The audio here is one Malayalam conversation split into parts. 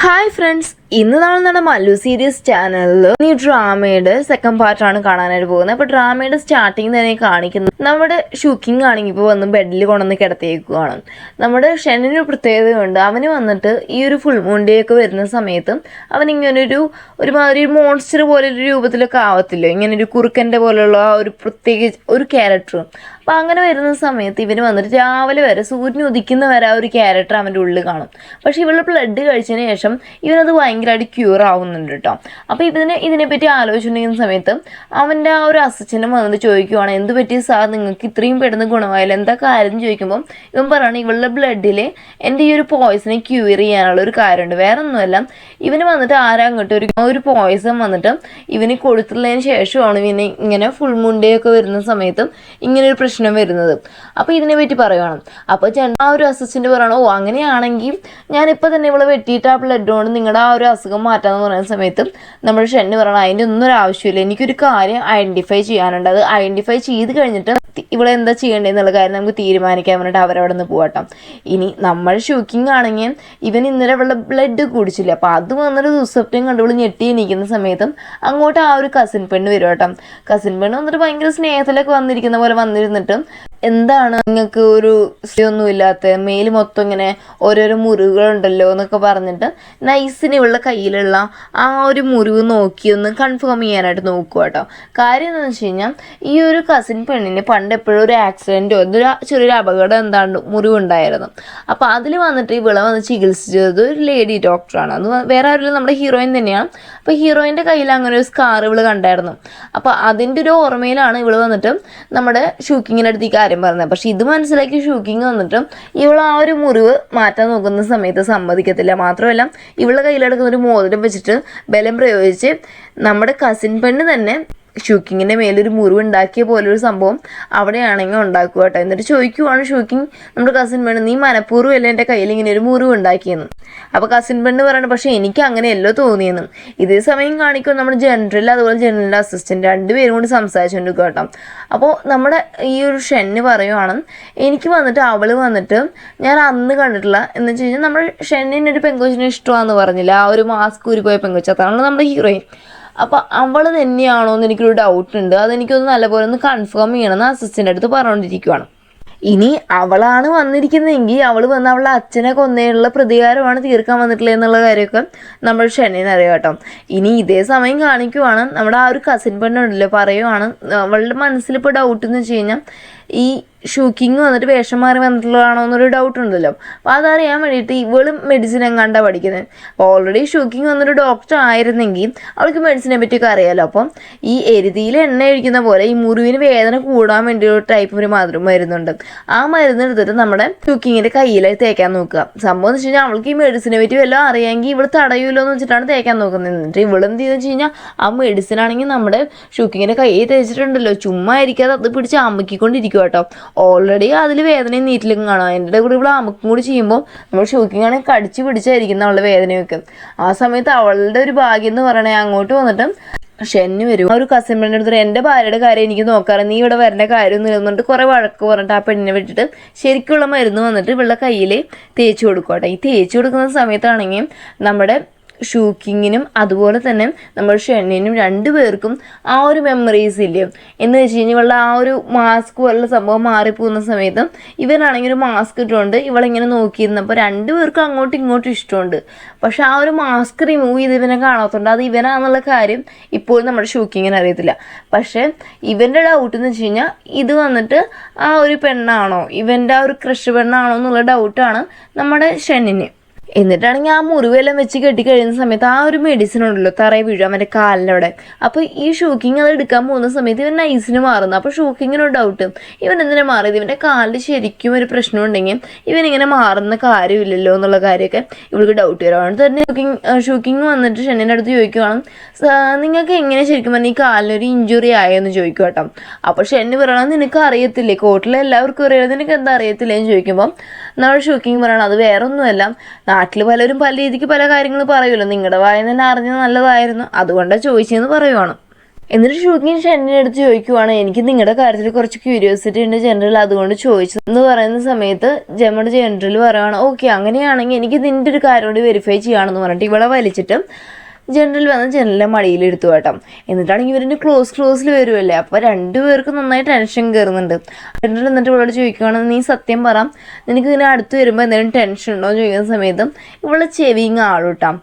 ഹായ് ഫ്രണ്ട്സ്, ഇന്ന് നമ്മുടെ മല്ലു സീരീസ് ചാനലിൽ ഈ ഡ്രാമയുടെ സെക്കൻഡ് പാർട്ടാണ് കാണാനായിട്ട് പോകുന്നത്. അപ്പോൾ ഡ്രാമയുടെ സ്റ്റാർട്ടിങ് തന്നെ കാണിക്കുന്നത് നമ്മുടെ ഷൂക്കിംഗ് ആണെങ്കിൽ ഇപ്പോൾ വന്ന് ബെഡിൽ കൊണ്ടുവന്ന് കിടത്തിയേക്കുവാണ്. നമ്മുടെ ഷെന്നിന് പ്രത്യേകതയുണ്ട്. അവന് വന്നിട്ട് ഈ ഒരു ഫുൾ മൂൺ ഡേ ഒക്കെ വരുന്ന സമയത്ത് അവനിങ്ങനൊരു ഒരുമാതിരി മോൺസ്റ്റർ പോലൊരു രൂപത്തിലൊക്കെ ആവത്തില്ലോ, ഇങ്ങനൊരു കുറുക്കൻ്റെ പോലെയുള്ള ഒരു പ്രത്യേക ഒരു ക്യാരക്ടർ. അപ്പോൾ അങ്ങനെ വരുന്ന സമയത്ത് ഇവന് വന്നിട്ട് രാവിലെ വരെ സൂര്യൻ ഉദിക്കുന്ന വരെ ആ ഒരു ക്യാരക്ടർ അവൻ്റെ ഉള്ളിൽ കാണും. പക്ഷേ ഇവളുടെ ബ്ലഡ് കഴിച്ചതിന് ശേഷം ഇവനത് ഭയങ്കരമായിട്ട് ക്യൂർ ആവുന്നുണ്ട് കേട്ടോ. അപ്പോൾ ഇതിനെപ്പറ്റി ആലോചിച്ചിട്ടുണ്ടെങ്കിൽ സമയത്ത് അവൻ്റെ ആ ഒരു അസിസ്റ്റൻ്റ് വന്നിട്ട് ചോദിക്കുവാണ്, എന്ത് പറ്റി സാർ, നിങ്ങൾക്ക് ഇത്രയും പെട്ടെന്ന് ഗുണമായാലും എന്താ കാര്യം ചോദിക്കുമ്പം ഇവൻ പറയുകയാണ്, ഇവളുടെ ബ്ലഡിൽ എൻ്റെ ഈ ഒരു പോയ്സനെ ക്യൂർ ചെയ്യാനുള്ള ഒരു കാര്യമുണ്ട്, വേറെ ഒന്നുമല്ല. ഇവന് വന്നിട്ട് അങ്ങോട്ട് ഒരു പോയ്സൺ വന്നിട്ട് ഇവന് കൊടുത്തുള്ളതിന് ശേഷമാണ് ഇവന് ഇങ്ങനെ ഫുൾ മൂൺ ഡേ ഒക്കെ വരുന്ന സമയത്ത് ഇങ്ങനൊരു പ്രശ്നം വരുന്നത്. അപ്പോൾ ഇതിനെപ്പറ്റി പറയുകയാണ്. അപ്പോൾ ആ ഒരു അസിസ്റ്റൻ്റ് പറയണം, ഓ അങ്ങനെയാണെങ്കിൽ ഞാനിപ്പോൾ തന്നെ ഇവളെ വെട്ടിയിട്ട് ആ ബ്ലഡ് കൊണ്ട് നിങ്ങളുടെ ആ ഒരു അസുഖം മാറ്റാമെന്ന് പറയുന്ന സമയത്ത് നമ്മുടെ ഷെന്ന് പറയണം, അതിൻ്റെ ഒന്നും ഒരു ആവശ്യമില്ല, എനിക്കൊരു കാര്യം ഐഡൻറ്റിഫൈ ചെയ്യാനുണ്ട്, അത് ഐഡൻറ്റിഫൈ ചെയ്ത് കഴിഞ്ഞിട്ട് ഇവിടെ എന്താ ചെയ്യേണ്ടതെന്നുള്ള കാര്യം നമുക്ക് തീരുമാനിക്കാൻ വേണ്ടിയിട്ട് അവരവിടെ നിന്ന് പോകട്ടോ. ഇനി നമ്മൾ ഷൂക്കിംഗ് ആണെങ്കിൽ ഇവൻ ഇന്നലെ അവളുടെ ബ്ലഡ് കുടിച്ചില്ല, അപ്പോൾ അത് വന്നൊരു ദുസ്വപ്നം കണ്ടുപിടി ഞെട്ടി നിൽക്കുന്ന സമയത്തും അങ്ങോട്ട് ആ ഒരു കസിൻ പെണ്ണ് വരും കേട്ടോ. കസിൻ പെണ്ണ് വന്നിട്ട് ഭയങ്കര സ്നേഹത്തിലൊക്കെ വന്നിരിക്കുന്ന പോലെ വന്നിരുന്നിട്ട്, എന്താണ് നിങ്ങൾക്ക് ഒരു ഒന്നുമില്ലാത്ത, മേല് മൊത്തം ഇങ്ങനെ ഓരോരോ മുറിവുകളുണ്ടല്ലോ എന്നൊക്കെ പറഞ്ഞിട്ട് നൈസിന് ഇവളുടെ കയ്യിലുള്ള ആ ഒരു മുറിവ് നോക്കി ഒന്ന് കൺഫേം ചെയ്യാനായിട്ട് നോക്കുക കേട്ടോ. കാര്യം എന്താണെന്ന് വെച്ച് കഴിഞ്ഞാൽ ഈ ഒരു കസിൻ പെണ്ണിന് പണ്ട് എപ്പോഴും ഒരു ആക്സിഡൻറ്റോ എന്തൊരു ചെറിയൊരു അപകടം എന്താണ്ട് മുറിവുണ്ടായിരുന്നു. അപ്പോൾ അതിൽ വന്നിട്ട് ഇവളെ വന്ന് ചികിത്സിച്ചത് ഒരു ലേഡി ഡോക്ടറാണ്. അത് വേറെ ആരും നമ്മുടെ ഹീറോയിൻ തന്നെയാണ്. അപ്പോൾ ഹീറോയിൻ്റെ കയ്യിൽ അങ്ങനെ ഒരു സ്കാർ ഇവള് കണ്ടായിരുന്നു. അപ്പോൾ അതിൻ്റെ ഒരു ഓർമ്മയിലാണ് ഇവള് വന്നിട്ട് നമ്മുടെ ഷൂക്കിങ്ങിൻ്റെ അടുത്ത് ഈ കാര്യം പറഞ്ഞത്. പക്ഷെ ഇത് മനസ്സിലാക്കി ഷൂക്കിങ് വന്നിട്ട് ഇവൾ ആ ഒരു മുറിവ് മാറ്റാൻ നോക്കുന്ന സമയത്ത് സമ്മതിക്കത്തില്ല. മാത്രമല്ല ഇവളുടെ കയ്യിലെടുക്കുന്ന ഒരു മോതിരം വെച്ചിട്ട് ബലം പ്രയോഗിച്ച് നമ്മുടെ കസിൻ പെണ്ണ് തന്നെ ഷൂക്കിങ്ങിൻ്റെ മേലൊരു മുറിവ് ഉണ്ടാക്കിയ പോലൊരു സംഭവം അവിടെയാണെങ്കിൽ ഉണ്ടാക്കുക കേട്ടോ. എന്നിട്ട് ചോദിക്കുവാണ് ഷൂക്കിങ് നമ്മുടെ കസിൻ പെണ്ണ്, നീ മനഃപൂർവ്വം അല്ലേ എൻ്റെ കയ്യിൽ ഇങ്ങനെ ഒരു മുറിവ് ഉണ്ടാക്കിയെന്ന്. അപ്പോൾ കസിൻ പെണ്ണ് പറയണം, പക്ഷേ എനിക്ക് അങ്ങനെയല്ലോ തോന്നിയെന്ന്. ഇതേ സമയം കാണിക്കും നമ്മുടെ ജനറൽ അതുപോലെ ജനറലിൻ്റെ അസിസ്റ്റൻറ്റ് രണ്ടുപേരും കൂടി സംസാരിച്ചുകൊണ്ട് കേട്ടോ. അപ്പോൾ നമ്മുടെ ഈ ഒരു ഷെന്ന് പറയുവാണ്, എനിക്ക് വന്നിട്ട് അവൾ വന്നിട്ട് ഞാൻ അന്ന് കണ്ടിട്ടില്ല എന്ന് വെച്ച് കഴിഞ്ഞാൽ നമ്മുടെ ഷെന്നിനൊരു പെങ്കൊച്ചിനെ ഇഷ്ടമാണെന്ന് പറഞ്ഞില്ല, ആ ഒരു മാസ്ക് ഊരിപ്പോയ പെങ്കൊച്ച്, അതാണ് നമ്മുടെ ഹീറോയിൻ. അപ്പോൾ അവൾ തന്നെയാണോ എന്ന് എനിക്കൊരു ഡൗട്ടുണ്ട്, അതെനിക്കൊന്ന് നല്ലപോലെ ഒന്ന് കൺഫേം ചെയ്യണമെന്ന് അസിസ്റ്റൻ്റ് അടുത്ത് പറഞ്ഞുകൊണ്ടിരിക്കുവാണ്. ഇനി അവളാണ് വന്നിരിക്കുന്നതെങ്കിൽ അവൾ വന്ന് അവളുടെ അച്ഛനെ കൊന്നതിനുള്ള പ്രതികാരമാണ് തീർക്കാൻ വന്നിട്ടില്ല എന്നുള്ള കാര്യമൊക്കെ നമ്മൾ ഷെന്നിന് അറിയാം കേട്ടോ. ഇനി ഇതേ സമയം കാണിക്കുവാണ് നമ്മുടെ ആ ഒരു കസിൻ പെണ്ണുണ്ടല്ലോ, പറയുവാണ് അവളുടെ മനസ്സിലിപ്പോൾ ഡൗട്ട് എന്ന് വെച്ച് കഴിഞ്ഞാൽ ഈ ഷൂക്കിങ് വന്നിട്ട് വേഷം മാറി വന്നിട്ടുള്ളതാണോ എന്നൊരു ഡൗട്ട് ഉണ്ടല്ലോ. അപ്പോൾ അതറിയാൻ വേണ്ടിയിട്ട് ഇവളും മെഡിസിൻ എങ്ങാണ്ടാണ് പഠിക്കുന്നത്. അപ്പോൾ ഓൾറെഡി ഷൂക്കിങ് വന്നൊരു ഡോക്ടർ ആയിരുന്നെങ്കിൽ അവൾക്ക് മെഡിസിനെ പറ്റിയൊക്കെ അറിയാമല്ലോ. അപ്പം ഈ എരുതിയിൽ എണ്ണ കഴിക്കുന്ന പോലെ ഈ മുറിവിന് വേദന കൂടാൻ വേണ്ടി ഒരു ടൈപ്പ് ഒരു മരുന്നുണ്ട്. ആ മരുന്ന് എടുത്തിട്ട് നമ്മുടെ ഷൂക്കിങ്ങിൻ്റെ കയ്യിൽ തേക്കാൻ നോക്കുക. സംഭവം എന്ന് വെച്ച് കഴിഞ്ഞാൽ അവൾക്ക് ഈ മെഡിസിനെ പറ്റി വല്ലതും അറിയാമെങ്കിൽ ഇവൾ തടയുമല്ലോ എന്ന് വെച്ചിട്ടാണ് തേക്കാൻ നോക്കുന്നത്. എന്നിട്ട് ഇവളെന്ത് ചെയ്തെന്ന് വെച്ച് കഴിഞ്ഞാൽ ആ മെഡിസിൻ ആണെങ്കിൽ നമ്മുടെ ഷൂക്കിങ്ങിൻ്റെ കയ്യിൽ തേച്ചിട്ടുണ്ടല്ലോ, ചുമ്മാ ഇരിക്കാതെ അത് പിടിച്ച് അമുക്കിക്കൊണ്ടിരിക്കും കേട്ടോ. ഓൾറെഡി അതിൽ വേദനയും നീറ്റിലും കാണാം. അതിൻ്റെ കൂടെ ഇവിടെ അമുക്കും കൂടി ചെയ്യുമ്പോൾ നമ്മൾ ഷൂക്കിംഗ് ആണെങ്കിൽ കടിച്ച് പിടിച്ചായിരിക്കും അവളുടെ വേദനയൊക്കെ. ആ സമയത്ത് അവളുടെ ഒരു ഭാഗ്യം എന്ന് പറയണേ, അങ്ങോട്ട് വന്നിട്ട് ഷെന്ന് വരും. ആ ഒരു കസിൻ പെണ്ണിൻ്റെ അടുത്ത്, എൻ്റെ ഭാര്യയുടെ കാര്യം എനിക്ക് നോക്കാറ്, നീ ഇവിടെ വരേണ്ട കാര്യം ഒന്നും ഇരുന്നിട്ട് കുറേ വഴക്ക് പറഞ്ഞിട്ട് ആ പെണ്ണിനെ വിട്ടിട്ട് ശരിക്കുള്ള മരുന്ന് വന്നിട്ട് ഇവളുടെ കയ്യിൽ തേച്ച് കൊടുക്കട്ടെ. ഈ തേച്ച് കൊടുക്കുന്ന സമയത്താണെങ്കിൽ നമ്മുടെ ഷൂക്കിങ്ങിനും അതുപോലെ തന്നെ നമ്മൾ ഷെന്നിനും രണ്ടുപേർക്കും ആ ഒരു മെമ്മറീസ് ഇല്ലേ എന്ന് വെച്ച് കഴിഞ്ഞാൽ ഇവളുടെ ആ ഒരു മാസ്ക് പോലുള്ള സംഭവം മാറിപ്പോകുന്ന സമയത്ത് ഇവനാണെങ്കിൽ ഒരു മാസ്ക് ഇട്ടുകൊണ്ട് ഇവളിങ്ങനെ നോക്കിയിരുന്നപ്പോൾ രണ്ടുപേർക്കും അങ്ങോട്ടും ഇങ്ങോട്ടും ഇഷ്ടമുണ്ട്. പക്ഷെ ആ ഒരു മാസ്ക് റിമൂവ് ചെയ്ത് ഇവനെ കാണാത്തതുകൊണ്ട് അത് ഇവനാണെന്നുള്ള കാര്യം ഇപ്പോൾ നമ്മുടെ ഷൂക്കിങ്ങിന് അറിയത്തില്ല. പക്ഷേ ഇവൻ്റെ ഡൗട്ട് എന്ന് വെച്ച് കഴിഞ്ഞാൽ ഇത് വന്നിട്ട് ആ ഒരു പെണ്ണാണോ, ഇവൻ്റെ ആ ഒരു ക്രഷ് പെണ്ണാണോ എന്നുള്ള ഡൗട്ടാണ് നമ്മുടെ ഷെന്നിന്. എന്നിട്ടാണെങ്കിൽ ആ മുറിവെല്ലാം വെച്ച് കെട്ടിക്കഴിയുന്ന സമയത്ത് ആ ഒരു മെഡിസിൻ ഉണ്ടല്ലോ തറയിൽ വീഴും അവൻ്റെ കാലിലവിടെ. അപ്പോൾ ഈ ഷൂക്കിങ് അത് എടുക്കാൻ പോകുന്ന സമയത്ത് ഇവൻ നൈസിന് മാറുന്നു. അപ്പോൾ ഷൂക്കിങ്ങിനൊരു ഡൗട്ട്, ഇവൻ എന്തിനാ മാറിയത്, ഇവൻ്റെ കാലിൽ ശരിക്കും ഒരു പ്രശ്നം ഉണ്ടെങ്കിൽ ഇവനിങ്ങനെ മാറുന്ന കാര്യമില്ലല്ലോ എന്നുള്ള കാര്യമൊക്കെ ഇവൾക്ക് ഡൗട്ട് വരും. തന്നെ ഷൂക്കിങ് വന്നിട്ട് ഷെന്നിൻ്റെ അടുത്ത് ചോദിക്കുവാണ്, നിങ്ങൾക്ക് എങ്ങനെ ശരിക്കും പറഞ്ഞാൽ ഈ കാലിനൊരു ഇഞ്ചുറി ആയെന്ന് ചോദിക്കും കേട്ടോ. അപ്പോൾ ഷെന്ന് പറയണം, നിനക്ക് അറിയത്തില്ലേ, കോർട്ടിലെ എല്ലാവർക്കും അറിയാം, നിനക്ക് എന്താ അറിയത്തില്ലേന്ന് ചോദിക്കുമ്പോൾ നമ്മൾ ഷൂക്കിങ് പറയണം, അത് വേറെ ഒന്നുമല്ല, നാട്ടിൽ പലരും പല രീതിക്ക് പല കാര്യങ്ങൾ പറയുമല്ലോ, നിങ്ങളുടെ വായിൽ തന്നെ അറിഞ്ഞത് നല്ലതായിരുന്നു, അതുകൊണ്ടാണ് ചോദിച്ചതെന്ന് പറയുവാണ്. എന്നിട്ട് ഷൂക്കിങ് ഷെന്നിൻ്റെ അടുത്ത് ചോദിക്കുവാണ്, എനിക്ക് നിങ്ങളുടെ കാര്യത്തിൽ കുറച്ച് ക്യൂരിയോസിറ്റി ഉണ്ട് ജനറൽ, അതുകൊണ്ട് ചോദിച്ചു എന്ന് പറയുന്ന സമയത്ത് നമ്മുടെ ജനറൽ പറയുവാണ്, ഓക്കെ അങ്ങനെയാണെങ്കിൽ എനിക്ക് നിൻ്റെ ഒരു കാര്യം കൂടി വെരിഫൈ ചെയ്യുകയാണെന്ന് പറഞ്ഞിട്ട് ഇവളെ വലിച്ചിട്ട് ജനറൽ വന്ന് ജനലിൻ്റെ മടിയിൽ എടുത്തു കേട്ടോ. എന്നിട്ടാണെങ്കിൽ ഇവരുടെ ക്ലോസിൽ വരുമല്ലേ, അപ്പോൾ രണ്ടുപേർക്കും നന്നായി ടെൻഷൻ കയറുന്നുണ്ട്. ജനറൽ എന്നിട്ട് ഇവളോട് ചോദിക്കുകയാണ്, നീ സത്യം പറ, നിനക്ക് ഇതിനെ അടുത്ത് വരുമ്പോൾ എന്തെങ്കിലും ടെൻഷൻ ഉണ്ടോ എന്ന് ചോദിക്കുന്ന സമയത്ത് ഇവളെ ചെവിങ് ആളൂട്ടാം.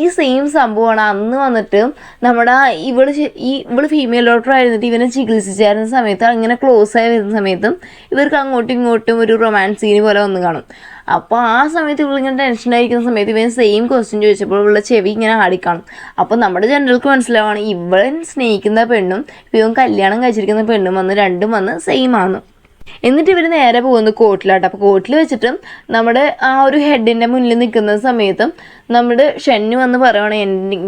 ഈ സെയിം സംഭവമാണ് അന്ന് വന്നിട്ട് നമ്മുടെ ഇവള് ഫീമെയിൽ ഡോക്ടർ ആയിരുന്നിട്ട് ഇവനെ ചികിത്സിച്ചായിരുന്ന സമയത്ത് ഇങ്ങനെ ക്ലോസ് ആയി വരുന്ന സമയത്ത് ഇവർക്ക് അങ്ങോട്ടും ഇങ്ങോട്ടും ഒരു റൊമാൻസ് സീന് പോലെ വന്ന് കാണും. അപ്പോൾ ആ സമയത്ത് ഇവളിങ്ങനെ ടെൻഷനായിരിക്കുന്ന സമയത്ത് ഇവൻ സെയിം ക്വസ്റ്റ്യൻ ചോദിച്ചപ്പോൾ ഇവളുടെ ചെവി ഇങ്ങനെ ആടിക്കാണും. അപ്പോൾ നമ്മുടെ ജനറൽക്ക് മനസ്സിലാവാണ് ഇവൻ സ്നേഹിക്കുന്ന പെണ്ണും ഇവൻ കല്യാണം കഴിച്ചിരിക്കുന്ന പെണ്ണും രണ്ടും സെയിം ആണ്. എന്നിട്ട് ഇവർ നേരെ പോകുന്നത് കോർട്ടിലാട്ടോ. അപ്പോൾ കോർട്ടിൽ വെച്ചിട്ട് നമ്മുടെ ആ ഒരു ഹെഡിൻ്റെ മുന്നിൽ നിൽക്കുന്ന സമയത്ത് നമ്മുടെ ഷെന്നു വന്ന് പറയുകയാണ്,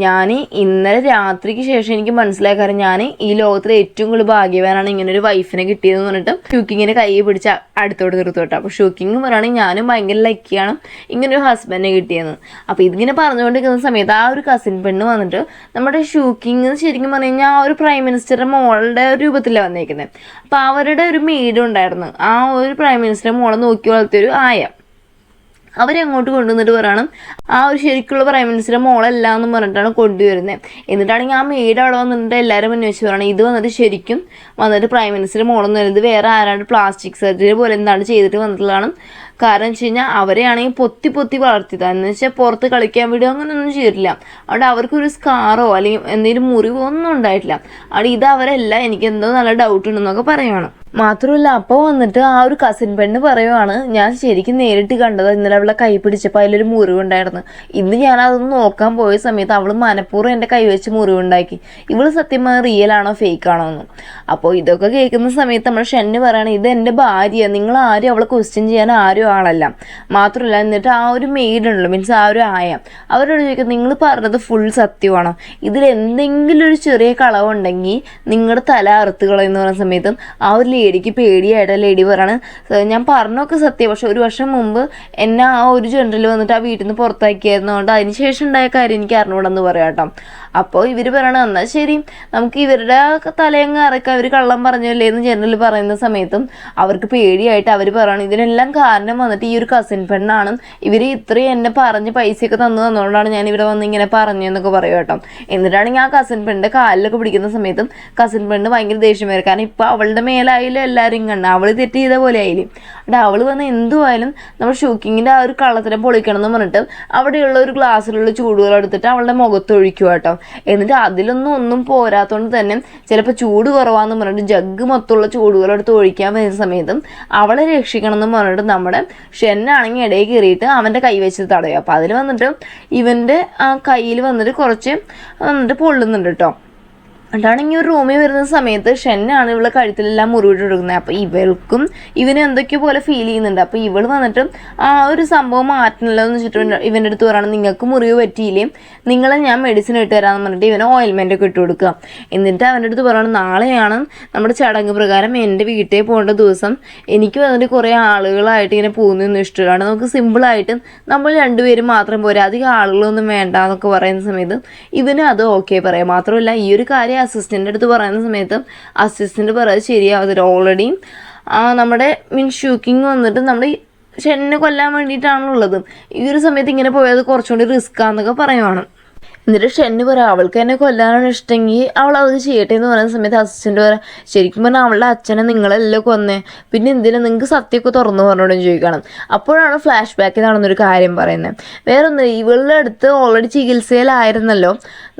ഞാൻ ഇന്നലെ രാത്രിക്ക് ശേഷം എനിക്ക് മനസ്സിലായ കാര്യം ഞാൻ ഈ ലോകത്തിലെ ഏറ്റവും കൂടുതൽ ഭാഗ്യവാനാണ് ഇങ്ങനെ ഒരു വൈഫിനെ കിട്ടിയതെന്ന് പറഞ്ഞിട്ട് ഷൂക്കിങ്ങിനെ കൈ പിടിച്ച് അടുത്തോട്ട് നിർത്തും കേട്ടോ. അപ്പോൾ ഷൂക്കിങ് പറയുകയാണെങ്കിൽ ഞാനും ഭയങ്കര ലക്കിയാണ് ഇങ്ങനൊരു ഹസ്ബൻഡിനെ കിട്ടിയെന്ന്. അപ്പോൾ ഇതിങ്ങനെ പറഞ്ഞുകൊണ്ടിരിക്കുന്ന സമയത്ത് ആ ഒരു കസിൻ പെണ്ണ് വന്നിട്ട് നമ്മുടെ ഷൂക്കിങ് ശരിക്കും പറഞ്ഞു കഴിഞ്ഞാൽ ആ ഒരു പ്രൈം മിനിസ്റ്ററുടെ മോളുടെ ഒരു രൂപത്തിലാണ് വന്നേക്കുന്നത്. അപ്പോൾ അവരുടെ ഒരു മെയ്ഡ് ഉണ്ടായിരുന്നു, ആ ഒരു പ്രൈം മിനിസ്റ്ററുടെ മോളെ നോക്കി വളർത്തിയൊരു ആയ. അവരങ്ങോട്ട് കൊണ്ടുവന്നിട്ട് പറയണം ആ ഒരു ശരിക്കുള്ള പ്രൈം മിനിസ്റ്ററുടെ മോളല്ല എന്ന് പറഞ്ഞിട്ടാണ് കൊണ്ടുവരുന്നത്. എന്നിട്ടാണെങ്കിൽ ആ മെയ്ഡ് അവിടെ വന്നിട്ട് എല്ലാവരും മുന്നേ വെച്ച് പറയണം, ഇത് വന്നിട്ട് ശരിക്കും പ്രൈം മിനിസ്റ്റർ മോളെന്ന് പറയുന്നത് വേറെ ആരാണ്ട് പ്ലാസ്റ്റിക് സർജറി പോലെ എന്താണ് ചെയ്തിട്ട് വന്നിട്ടുള്ളതാണ്. കാരണം വെച്ച് കഴിഞ്ഞാൽ അവരെയാണെങ്കിൽ പൊത്തി വളർത്തിയത്, എന്ന് വെച്ചാൽ പുറത്ത് കളിക്കാൻ വിടുക അങ്ങനെയൊന്നും ചെയ്തിട്ടില്ല. അവിടെ അവർക്കൊരു സ്കാറോ അല്ലെങ്കിൽ എന്തെങ്കിലും മുറിവോ ഒന്നും ഉണ്ടായിട്ടില്ല. അവിടെ ഇത് അവരല്ല, എനിക്ക് എന്തോ നല്ല ഡൗട്ട് ഉണ്ടെന്നൊക്കെ പറയുവാണ്. മാത്രമല്ല അപ്പോൾ വന്നിട്ട് ആ ഒരു കസിൻ പെണ്ണ് പറയുവാണ്, ഞാൻ ശരിക്കും നേരിട്ട് കണ്ടത് ഇന്നലെ അവളെ കൈ പിടിച്ചപ്പോൾ അതിലൊരു മുറിവുണ്ടായിരുന്നു. ഇന്ന് ഞാൻ അതൊന്ന് നോക്കാൻ പോയ സമയത്ത് അവൾ മനഃപൂർവ്വം എൻ്റെ കൈ വെച്ച് മുറിവുണ്ടാക്കി. ഇവള് സത്യം റിയൽ ആണോ ഫേക്ക് ആണോ എന്ന്. അപ്പോൾ ഇതൊക്കെ കേൾക്കുന്ന സമയത്ത് നമ്മൾ ഷെന്ന് പറയണം, ഇത് എൻ്റെ ഭാര്യ, നിങ്ങൾ ആരും അവളെ ക്വസ്റ്റ്യൻ ചെയ്യാൻ ആരും ആളല്ല. മാത്രമല്ല എന്നിട്ട് ആ ഒരു മെയ്ഡ് ഉണ്ടല്ലോ, മീൻസ് ആ ഒരു ആയ, അവരോട് ചോദിക്കുക, നിങ്ങൾ പറഞ്ഞത് ഫുൾ സത്യമാണോ, ഇതിൽ എന്തെങ്കിലും ഒരു ചെറിയ കളവുണ്ടെങ്കിൽ നിങ്ങളുടെ തല അറുത്തുകളെന്ന് പറയുന്ന സമയത്തും ആ ഒരു ലേഡിക്ക് പേടിയായിട്ട് ലേഡി പറയാണ്, ഞാൻ പറഞ്ഞൊക്കെ സത്യം, പക്ഷെ ഒരു വർഷം മുമ്പ് എന്നെ ആ ഒരു ജനറൽ വന്നിട്ട് ആ വീട്ടിൽ നിന്ന് പുറത്താക്കിയായിരുന്നതുകൊണ്ട് അതിന് ശേഷം ഉണ്ടായ കാര്യം എനിക്ക് അറിഞ്ഞൂടെന്ന് പറയാം കേട്ടോ. അപ്പോൾ ഇവർ പറയണം, എന്നാൽ ശരി നമുക്ക് ഇവരുടെ തലയങ്ങ് അറക്കാം, അവർ കള്ളം പറഞ്ഞല്ലേ എന്ന് ജനറൽ പറയുന്ന സമയത്തും അവർക്ക് പേടിയായിട്ട് അവർ പറയണം, ഇതിനെല്ലാം കാരണം വന്നിട്ട് ഈ ഒരു കസിൻ പെണ്ണാണ്, ഇവർ ഇത്രയും എന്നെ പറഞ്ഞ് പൈസയൊക്കെ തന്നുകൊണ്ടാണ് ഞാൻ ഇവിടെ വന്ന് ഇങ്ങനെ പറഞ്ഞു എന്നൊക്കെ പറയും കേട്ടോ. എന്നിട്ടാണെങ്കിൽ ആ കസിൻ പെണ്ണിൻ്റെ കാലിലൊക്കെ പിടിക്കുന്ന സമയത്തും കസിൻ പെണ്ണ് ഭയങ്കര ദേഷ്യം വരും. കാരണം ഇപ്പോൾ അവളുടെ മേലായാലും എല്ലാവരും കണ്ട് അവൾ തെറ്റ് ചെയ്ത പോലെ ആയില്ലേ. അവിടെ അവൾ വന്ന് എന്തുമായാലും നമ്മൾ ഷൂക്കിങ്ങിൻ്റെ ആ ഒരു കള്ളത്തിനെ പൊളിക്കണം എന്ന് പറഞ്ഞിട്ട് അവിടെയുള്ള ഒരു ഗ്ലാസ്സിലുള്ള ചൂടുകൾ എടുത്തിട്ട് അവളുടെ മുഖത്ത് ഒഴിക്കുക കേട്ടോ. എന്നിട്ട് ഒന്നും പോരാത്തോണ്ട് തന്നെ ചിലപ്പോൾ ചൂട് കുറവാന്ന് പറഞ്ഞിട്ട് ജഗ് മൊത്തമുള്ള ചൂടുകളെടുത്ത് ഒഴിക്കാൻ വരുന്ന സമയത്തും അവളെ രക്ഷിക്കണം എന്ന് പറഞ്ഞിട്ട് നമ്മുടെ ഷെന്നാണെങ്കിൽ ഇടയിൽ കയറിയിട്ട് അവൻ്റെ കൈ വെച്ച് തടയും. അപ്പോൾ അതിൽ വന്നിട്ട് ഇവൻ്റെ ആ കയ്യിൽ വന്നിട്ട് കുറച്ച് വന്നിട്ട് പൊള്ളുന്നുണ്ട് കേട്ടോ. അതാണെങ്കിൽ ഒരു റൂമിൽ വരുന്ന സമയത്ത് ഷെന്നാണ് ഇവളെ കഴുത്തിലെല്ലാം മുറിവിട്ട് കൊടുക്കുന്നത്. അപ്പോൾ ഇവൾക്കും ഇവന് എന്തൊക്കെയോ പോലെ ഫീൽ ചെയ്യുന്നുണ്ട്. അപ്പോൾ ഇവൾ വന്നിട്ട് ആ ഒരു സംഭവം മാറ്റണല്ലോ എന്ന് വെച്ചിട്ട് ഇവൻ്റെ അടുത്ത് പറയണം, നിങ്ങൾക്ക് മുറിവ് പറ്റിയില്ലേ, നിങ്ങളെ ഞാൻ മെഡിസിൻ ഇട്ട് തരാമെന്ന് പറഞ്ഞിട്ട് ഇവന് ഓയിൽമെൻ്റ് ഒക്കെ ഇട്ട് കൊടുക്കുക. എന്നിട്ട് അവൻ്റെ അടുത്ത് പറയണം, നാളെയാണ് നമ്മുടെ ചടങ്ങ് പ്രകാരം എൻ്റെ വീട്ടിൽ പോകേണ്ട ദിവസം, എനിക്ക് വന്നിട്ട് കുറേ ആളുകളായിട്ട് ഇങ്ങനെ പോകുന്നതൊന്നും ഇഷ്ടമാണ്, നമുക്ക് സിമ്പിളായിട്ട് നമ്മൾ രണ്ടുപേരും മാത്രം പോരാ, അധികം ആളുകളൊന്നും വേണ്ട എന്നൊക്കെ പറയുന്ന സമയത്ത് ഇവനും അത് ഓക്കെ പറയാം. മാത്രമല്ല ഈ ഒരു കാര്യം അസിസ്റ്റൻ്റ് അടുത്ത് പറയുന്ന സമയത്ത് അസിസ്റ്റൻ്റ് പറയാതെ ശരിയാവത്തില്ല, ഓൾറെഡി നമ്മുടെ ഷൂക്കിങ് വന്നിട്ട് നമ്മുടെ ഷെന്നെ കൊല്ലാൻ വേണ്ടിയിട്ടാണുള്ളത്, ഈ ഒരു സമയത്ത് ഇങ്ങനെ പോയത് കുറച്ചുകൂടി റിസ്ക്കാന്നൊക്കെ പറയുവാണ്. എന്നിട്ട് ഷെന്ന് പറയാം, അവൾക്ക് എന്നെ കൊല്ലാനാണ് ഇഷ്ടമെങ്കിൽ അവൾ അത് ചെയ്യട്ടെ എന്ന് പറയുന്ന സമയത്ത് അസിസ്റ്റൻ്റ് പറയാം, ശരിക്കും പറഞ്ഞാൽ അവളുടെ അച്ഛനെ നിങ്ങളെല്ലാം കൊന്നേ, പിന്നെ എന്തിനാ നിങ്ങൾക്ക് സത്യമൊക്കെ തുറന്നു പറഞ്ഞോടെന്ന് ചോദിക്കണം. അപ്പോഴാണ് ഫ്ലാഷ് ബാക്കിൽ നടന്നൊരു കാര്യം പറയുന്നത്. വേറൊന്ന്, ഇവളുടെ അടുത്ത് ഓൾറെഡി ചികിത്സയിലായിരുന്നല്ലോ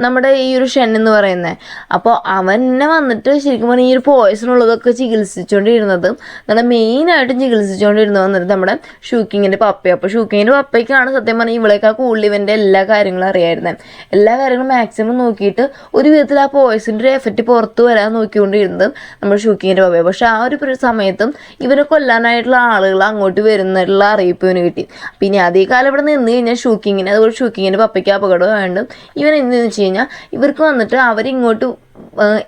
നമ്മുടെ ഈ ഒരു ഷെൻ എന്ന് പറയുന്നത്. അപ്പോൾ അവനെ വന്നിട്ട് ശരിക്കും പറഞ്ഞാൽ ഈ ഒരു പോയ്സണുള്ളതൊക്കെ ചികിത്സിച്ചുകൊണ്ടിരുന്നത് നമ്മുടെ മെയിനായിട്ടും ചികിത്സിച്ചുകൊണ്ടിരുന്നത് വന്നിട്ട് നമ്മുടെ ഷൂക്കിങ്ങിൻ്റെ പപ്പ. അപ്പോൾ ഷൂക്കിങ്ങിൻ്റെ പപ്പയ്ക്കാണ് സത്യം പറഞ്ഞാൽ ഇവളേക്കാൾ കൂടുതൽ ഇവൻ്റെ എല്ലാ കാര്യങ്ങളും അറിയായിരുന്നത്. എല്ലാ കാര്യങ്ങളും മാക്സിമം നോക്കിയിട്ട് ഒരു വിധത്തിൽ ആ പോയ്സിൻ്റെ ഒരു എഫക്റ്റ് പുറത്ത് വരാൻ നോക്കിക്കൊണ്ടിരുന്നത് നമ്മുടെ ഷൂക്കിങ്ങിൻ്റെ പപ്പയെ. പക്ഷേ ആ ഒരു സമയത്തും ഇവനെ കൊല്ലാനായിട്ടുള്ള ആളുകൾ അങ്ങോട്ട് വരുന്നുള്ള അറിയിപ്പ് ഇവന് കിട്ടി. പിന്നെ അതേ കാലം ഇവിടെ നിന്ന് കഴിഞ്ഞാൽ ഷൂക്കിങ്ങിന് അതുപോലെ ഷൂക്കിങ്ങിൻ്റെ പപ്പയ്ക്ക് അപകടമായതുകൊണ്ട് ഇവൻ എന്തെന്ന് വെച്ച് കഴിഞ്ഞാൽ ഇവർക്ക് വന്നിട്ട് അവരിങ്ങോട്ട്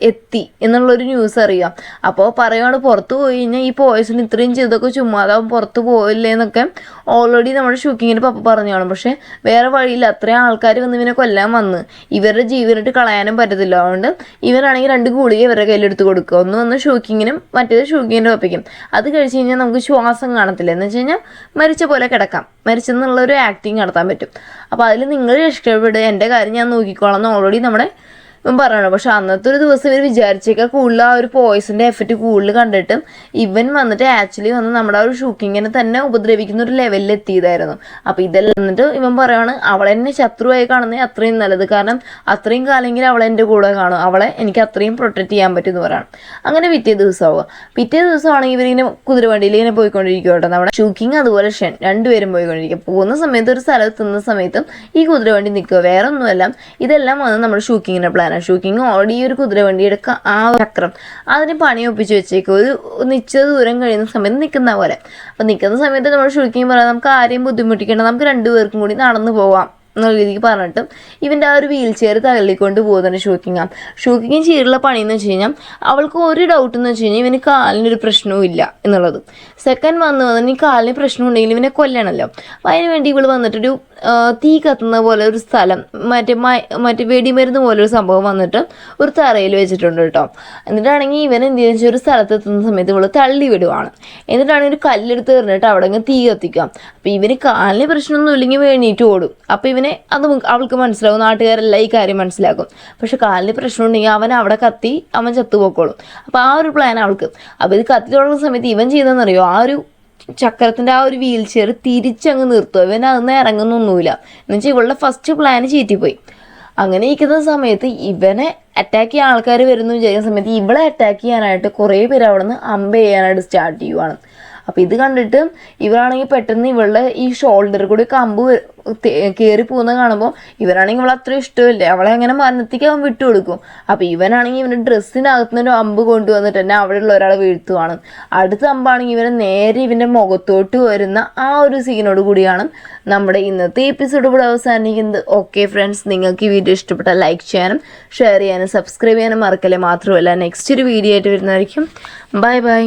എത്തി എന്നുള്ളൊരു ന്യൂസ് അറിയാം. അപ്പോൾ പറയുകയാണ് പുറത്ത് പോയി കഴിഞ്ഞാൽ ഈ പോയ്സൺ ഇത്രയും ചെയ്തൊക്കെ ചുമ്മാതാവും പുറത്ത് പോയില്ലേ എന്നൊക്കെ ഓൾറെഡി നമ്മുടെ ഷൂക്കിങ്ങിൻ്റെ പപ്പ പറഞ്ഞാണ്. പക്ഷേ വേറെ വഴിയില്ല, അത്രയും ആൾക്കാർ വന്ന് ഇവനെ കൊല്ലാൻ വന്ന് ഇവരുടെ ജീവനിട്ട് കളയാനും പറ്റത്തില്ല. അതുകൊണ്ട് ഇവരാണെങ്കിൽ 2 ഗുളിക ഇവരുടെ കയ്യിലെടുത്ത് കൊടുക്കുക. ഒന്ന് വന്ന് ഷൂക്കിങ്ങിനും മറ്റേത് ഷൂക്കിങ്ങിൻ്റെ പപ്പയ്ക്കും. അത് കഴിച്ച് കഴിഞ്ഞാൽ നമുക്ക് ശ്വാസം കാണത്തില്ല, എന്ന് വെച്ച് കഴിഞ്ഞാൽ മരിച്ച പോലെ കിടക്കാം, മരിച്ചെന്നുള്ളൊരു ആക്ടിങ് നടത്താൻ പറ്റും. അപ്പോൾ അതിൽ നിങ്ങൾ രക്ഷപ്പെടുക, എൻ്റെ കാര്യം ഞാൻ നോക്കിക്കോളാം എന്ന് ഓൾറെഡി നമ്മുടെ പറയണം. പക്ഷെ അന്നത്തെ ഒരു ദിവസം ഇവർ വിചാരിച്ചേക്കാൾ കൂടുതൽ ആ ഒരു പോയ്സൻ്റെ എഫക്റ്റ് കൂടുതൽ കണ്ടിട്ട് ഇവൻ വന്നിട്ട് ആക്ച്വലി വന്ന് നമ്മുടെ ആ ഒരു ഷൂക്കിങ്ങിനെ തന്നെ ഉപദ്രവിക്കുന്ന ഒരു ലെവലിൽ എത്തിയതായിരുന്നു. അപ്പോൾ ഇതെല്ലാം എന്നിട്ട് ഇവൻ പറയുകയാണ് അവളെന്നെ ശത്രുവായി കാണുന്നത് അത്രയും നല്ലത്, കാരണം അത്രയും കാലെങ്കിലും അവളെ എൻ്റെ കൂടെ കാണും, അവളെ എനിക്ക് അത്രയും പ്രൊട്ടക്റ്റ് ചെയ്യാൻ പറ്റുമെന്ന് പറയണം. അങ്ങനെ പിറ്റേ ദിവസമാണെങ്കിൽ ഇവരിങ്ങനെ കുതിരവണ്ടിയിൽ ഇങ്ങനെ പോയിക്കൊണ്ടിരിക്കും കേട്ടോ. നമ്മുടെ ഷൂക്കിങ് അതുപോലെ ഷൻ രണ്ടുപേരും പോയിക്കൊണ്ടിരിക്കും. പോകുന്ന സമയത്ത് ഒരു സ്ഥലത്ത് എത്തുന്ന സമയത്തും ഈ കുതിരവണ്ടി നിൽക്കുക, വേറെ ഒന്നുമല്ല ഇതെല്ലാം വന്ന് നമ്മുടെ ഷൂക്കിങ്ങിൻ്റെ പ്ലാൻ. ഷൂക്കിങ് ഓൾറെഡി ഈ ഒരു കുതിരവണ്ടിയുടെ ആ ചക്രം അതിന് പണി ഒപ്പിച്ച് വെച്ചേക്കും, ഒരു നിശ്ചിത ദൂരം കഴിയുന്ന സമയത്ത് നിൽക്കുന്ന പോലെ. അപ്പം നിൽക്കുന്ന സമയത്ത് നമ്മൾ ഷൂക്കിങ് പറയാം നമുക്ക് ആരെയും ബുദ്ധിമുട്ടിക്കേണ്ട, നമുക്ക് 2 പേർക്കും കൂടി നടന്നു പോവാം എന്നുള്ള രീതിക്ക് പറഞ്ഞിട്ട് ഇവൻ്റെ ആ ഒരു വീൽ ചെയർ തള്ളിക്കൊണ്ട് പോകുന്നുണ്ട് ഷൂക്കിങ് ചെയ്തിട്ടുള്ള പണിയെന്ന് വെച്ച് കഴിഞ്ഞാൽ അവൾക്ക് ഒരു ഡൗട്ട് എന്ന് വെച്ച് കഴിഞ്ഞാൽ ഇവന് കാലിനൊരു പ്രശ്നവും ഇല്ല എന്നുള്ളത്. സെക്കൻഡ് വന്ന് ഈ കാലിന് പ്രശ്നം ഉണ്ടെങ്കിൽ ഇവനെ കൊല്ലണമല്ലോ. അപ്പം അതിന് വേണ്ടി ഇവൾ വന്നിട്ടൊരു തീ കത്തുന്ന പോലെ ഒരു സ്ഥലം മറ്റേ വെടിമരുന്ന് പോലെ ഒരു സംഭവം വന്നിട്ട് ഒരു തറയിൽ വെച്ചിട്ടുണ്ട് കേട്ടോ. എന്നിട്ടാണെങ്കിൽ ഇവൻ എന്ത് ചെയ്യുന്ന വെച്ചാൽ ഒരു സ്ഥലത്ത് എത്തുന്ന സമയത്ത് ഇവൾ തള്ളി വിടുവാണ്. എന്നിട്ടാണെങ്കിൽ ഒരു കല്ലെടുത്ത് എറിഞ്ഞിട്ട് അവിടെ അങ്ങ് തീ കത്തിക്കാം. അപ്പം ഇവന് കാലിന് പ്രശ്നമൊന്നും ഇല്ലെങ്കിൽ വേണിയിട്ട് ഓടും. അപ്പോൾ ഇവനെ അത് അവൾക്ക് മനസ്സിലാവും, നാട്ടുകാരെല്ലാം ഈ കാര്യം മനസ്സിലാക്കും. പക്ഷെ കാലിന് പ്രശ്നം ഉണ്ടെങ്കിൽ അവൻ അവിടെ കത്തി അവൻ ചത്തുപോക്കോളും. അപ്പോൾ ആ ഒരു പ്ലാൻ അവൾക്ക്. അപ്പോൾ ഇത് കത്തി തുടങ്ങുന്ന സമയത്ത് ഇവൻ ചെയ്തെന്നറിയോ, ആ ഒരു ചക്രത്തിൻ്റെ ആ ഒരു വീൽ ചെയർ തിരിച്ചങ്ങ് നിർത്തുക. ഇവൻ അതൊന്നും ഇറങ്ങുന്നൊന്നുമില്ല. എന്നുവെച്ചാൽ ഇവളുടെ ഫസ്റ്റ് പ്ലാൻ ചീറ്റിപ്പോയി. അങ്ങനെ ഇരിക്കുന്ന സമയത്ത് ഇവനെ അറ്റാക്ക് ചെയ്യാൻ ആൾക്കാർ വരുന്നു വിചാരിക്കുന്ന സമയത്ത് ഇവളെ അറ്റാക്ക് ചെയ്യാനായിട്ട് കുറേ പേര് അവിടെ നിന്ന് അമ്പ് ചെയ്യാനായിട്ട് സ്റ്റാർട്ട് ചെയ്യുവാണ്. അപ്പോൾ ഇത് കണ്ടിട്ട് ഇവരാണെങ്കിൽ പെട്ടെന്ന് ഇവളുടെ ഈ ഷോൾഡറിൽ കൂടി കമ്പ് കയറി പോകുന്നത് കാണുമ്പോൾ ഇവരാണെങ്കിൽ ഇവളെ അത്ര ഇഷ്ടമില്ല, അവളെ അങ്ങനെ മരണത്തേക്ക് അവൻ വിട്ടുകൊടുക്കും. അപ്പോൾ ഇവനാണെങ്കിൽ ഇവൻ്റെ ഡ്രസ്സിനകത്തുനിന്നൊരു അമ്പ് കൊണ്ടുവന്നിട്ട് തന്നെ അവിടെയുള്ള ഒരാളെ വീഴ്ത്തുവാണ്. അടുത്ത അമ്പാണെങ്കിൽ ഇവനെ നേരെ ഇവൻ്റെ മുഖത്തോട്ട് വരുന്ന ആ ഒരു സീനോട് കൂടിയാണ് നമ്മുടെ ഇന്നത്തെ എപ്പിസോഡ് ഇവിടെ അവസാനിക്കുന്നത്. ഓക്കെ ഫ്രണ്ട്സ്, നിങ്ങൾക്ക് ഈ വീഡിയോ ഇഷ്ടപ്പെട്ടാൽ ലൈക്ക് ചെയ്യാനും ഷെയർ ചെയ്യാനും സബ്സ്ക്രൈബ് ചെയ്യാനും മറക്കല്ലേ. മാത്രമല്ല നെക്സ്റ്റ് ഒരു വീഡിയോ ആയിട്ട് വരുന്നതായിരിക്കും. Bye bye.